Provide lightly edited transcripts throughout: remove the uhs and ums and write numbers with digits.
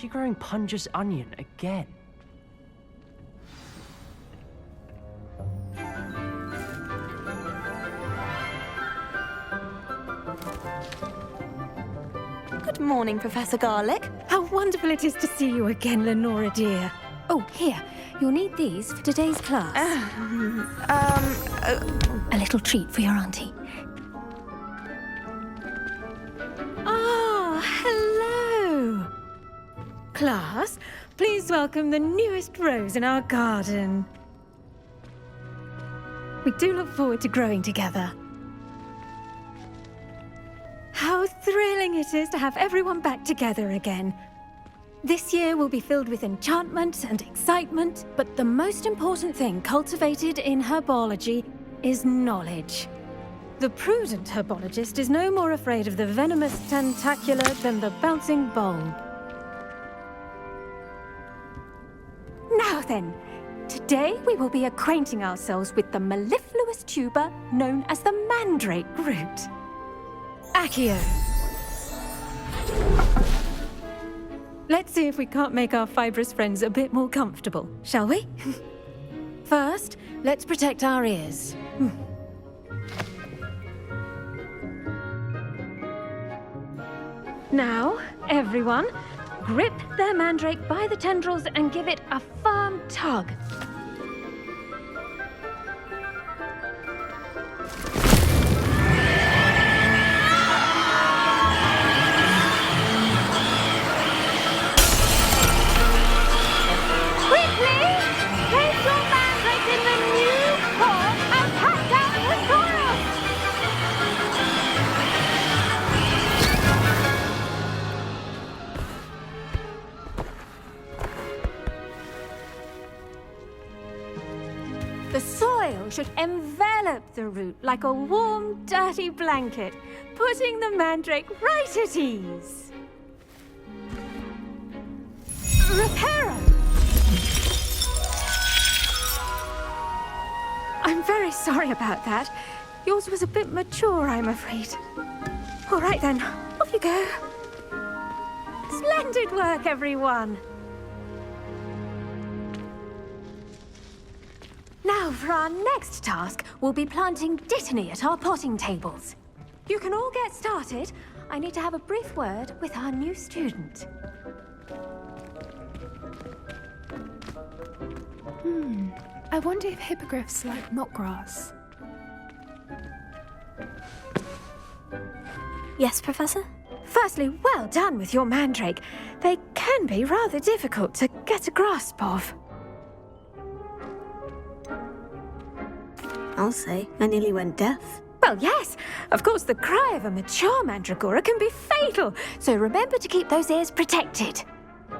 she growing Punja's onion again? Good morning, Professor Garlic. How wonderful it is to see you again, Lenora dear. Oh, here, you'll need these for today's class. A little treat for your auntie. Ah, hello. Class, please welcome the newest rose in our garden. We do look forward to growing together. How thrilling it is to have everyone back together again. This year will be filled with enchantment and excitement, but the most important thing cultivated in herbology is knowledge. The prudent herbologist is no more afraid of the venomous tentacula than the bouncing bulb. Now then, today we will be acquainting ourselves with the mellifluous tuber known as the mandrake root. Accio. Let's see if we can't make our fibrous friends a bit more comfortable, shall we? First, let's protect our ears. Now, everyone, grip their mandrake by the tendrils and give it a firm tug. The soil should envelop the root like a warm, dirty blanket, putting the mandrake right at ease. Reparo! I'm very sorry about that. Yours was a bit mature, I'm afraid. All right then, off you go. Splendid work, everyone! Now, for our next task, we'll be planting dittany at our potting tables. You can all get started. I need to have a brief word with our new student. I wonder if hippogriffs like knotgrass. Yes, Professor? Firstly, well done with your mandrake. They can be rather difficult to get a grasp of. I'll say, I nearly went deaf. Well, yes. Of course, the cry of a mature mandragora can be fatal, so remember to keep those ears protected.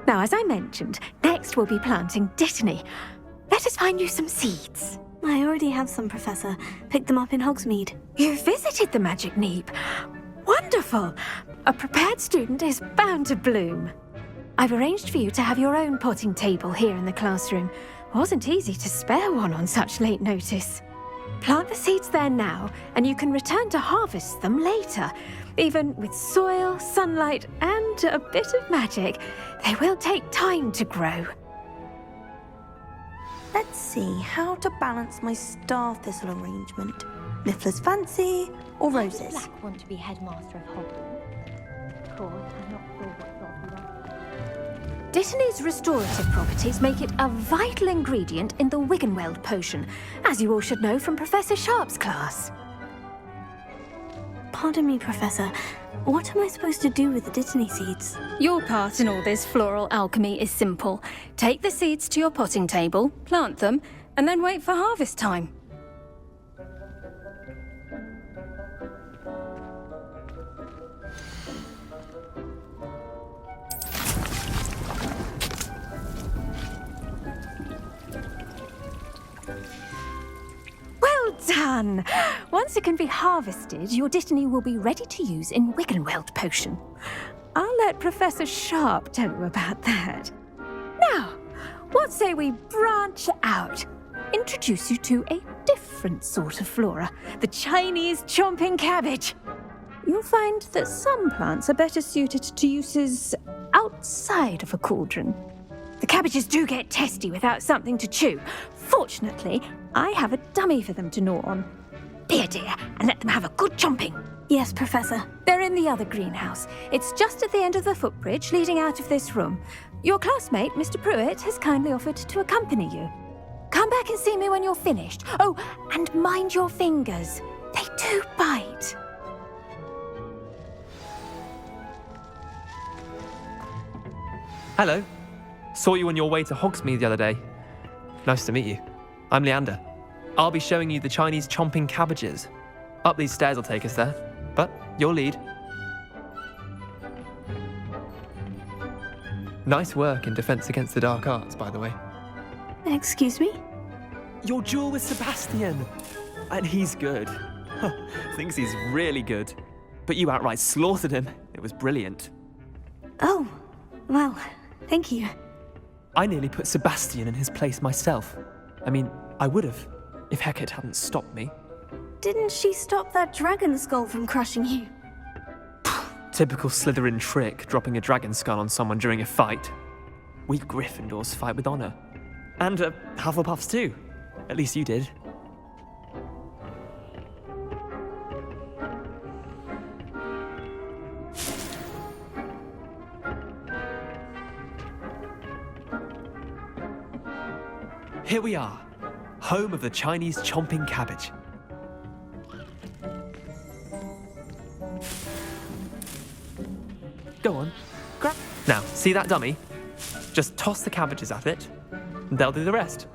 Now, as I mentioned, next we'll be planting dittany. Let us find you some seeds. I already have some, Professor. Picked them up in Hogsmeade. You visited the Magic Neep. Wonderful! A prepared student is bound to bloom. I've arranged for you to have your own potting table here in the classroom. Wasn't easy to spare one on such late notice. Plant the seeds there now, and you can return to harvest them later. Even with soil, sunlight, and a bit of magic, they will take time to grow. Let's see how to balance my star thistle arrangement. Niffler's fancy or roses? Black want to be headmaster of Hogwarts. Of course, I'm not sure what job he wants. Dittany's restorative properties make it a vital ingredient in the Wiggenweld potion, as you all should know from Professor Sharp's class. Pardon me, Professor. What am I supposed to do with the dittany seeds? Your part in all this floral alchemy is simple. Take the seeds to your potting table, plant them, and then wait for harvest time. Well done! Once it can be harvested, your dittany will be ready to use in Wiggenweld potion. I'll let Professor Sharp tell you about that. Now, what say we branch out? Introduce you to a different sort of flora, the Chinese chomping cabbage. You'll find that some plants are better suited to uses outside of a cauldron. The cabbages do get testy without something to chew. Fortunately, I have a dummy for them to gnaw on. Be a dear and let them have a good chomping. Yes, Professor. They're in the other greenhouse. It's just at the end of the footbridge leading out of this room. Your classmate, Mr. Pruitt, has kindly offered to accompany you. Come back and see me when you're finished. Oh, and mind your fingers. They do bite. Hello. Saw you on your way to Hogsmeade the other day. Nice to meet you. I'm Leander. I'll be showing you the Chinese chomping cabbages. Up these stairs will take us there, but your lead. Nice work in Defense Against the Dark Arts, by the way. Excuse me? Your duel with Sebastian! And he's good. Thinks he's really good. But you outright slaughtered him. It was brilliant. Oh, well, thank you. I nearly put Sebastian in his place myself. I mean, I would have, if Hecate hadn't stopped me. Didn't she stop that dragon skull from crushing you? Typical Slytherin trick, dropping a dragon skull on someone during a fight. We Gryffindors fight with honor. And Hufflepuffs too. At least you did. Here we are, home of the Chinese chomping cabbage. Go on, grab. Now, see that dummy? Just toss the cabbages at it, and they'll do the rest.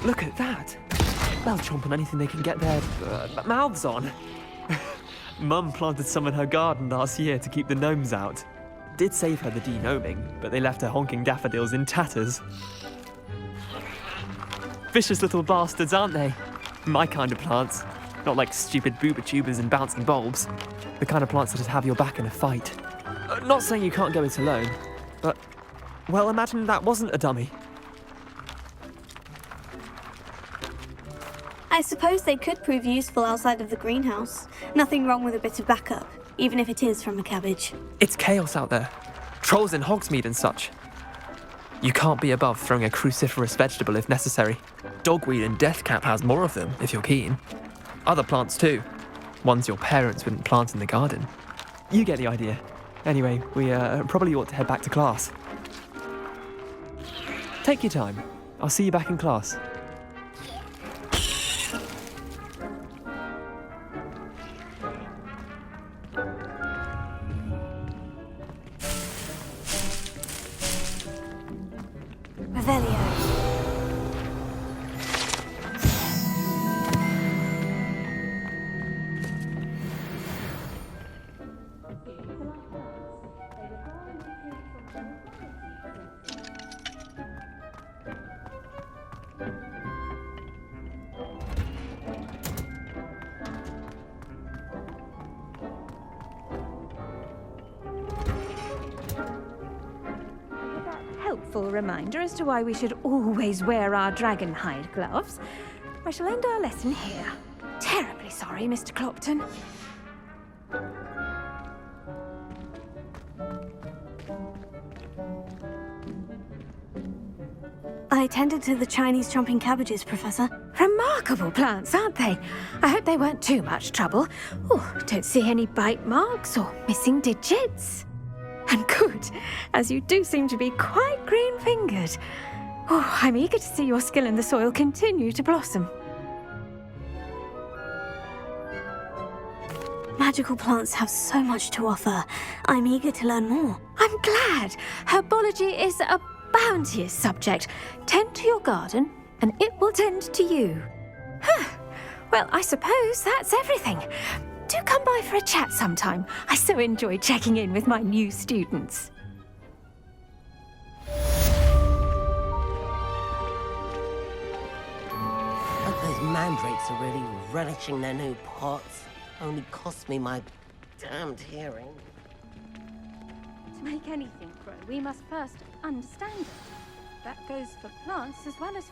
Look at that. They'll chomp on anything they can get their mouths on. Mum planted some in her garden last year to keep the gnomes out. Did save her the de-gnoming, but they left her honking daffodils in tatters. Vicious little bastards, aren't they? My kind of plants. Not like stupid booba tubers and bouncing bulbs. The kind of plants that'd have your back in a fight. Not saying you can't go it alone, but, well, imagine that wasn't a dummy. I suppose they could prove useful outside of the greenhouse. Nothing wrong with a bit of backup, even if it is from a cabbage. It's chaos out there. Trolls in Hogsmeade and such. You can't be above throwing a cruciferous vegetable if necessary. Dogweed and deathcap has more of them, if you're keen. Other plants too. Ones your parents wouldn't plant in the garden. You get the idea. Anyway, we probably ought to head back to class. Take your time. I'll see you back in class. Helpful reminder as to why we should always wear our dragon hide gloves. I shall end our lesson here. Terribly sorry, Mr. Clopton. I tended to the Chinese chomping cabbages, Professor. Remarkable plants, aren't they? I hope they weren't too much trouble. Oh, don't see any bite marks or missing digits. And good, as you do seem to be quite green-fingered. Oh, I'm eager to see your skill in the soil continue to blossom. Magical plants have so much to offer. I'm eager to learn more. I'm glad. Herbology is a bounteous subject. Tend to your garden, and it will tend to you. Well, I suppose that's everything. Do come by for a chat sometime. I so enjoy checking in with my new students. Hope those mandrakes are really relishing their new pots. Only cost me my damned hearing. To make anything grow, we must first understand it. That goes for plants as well as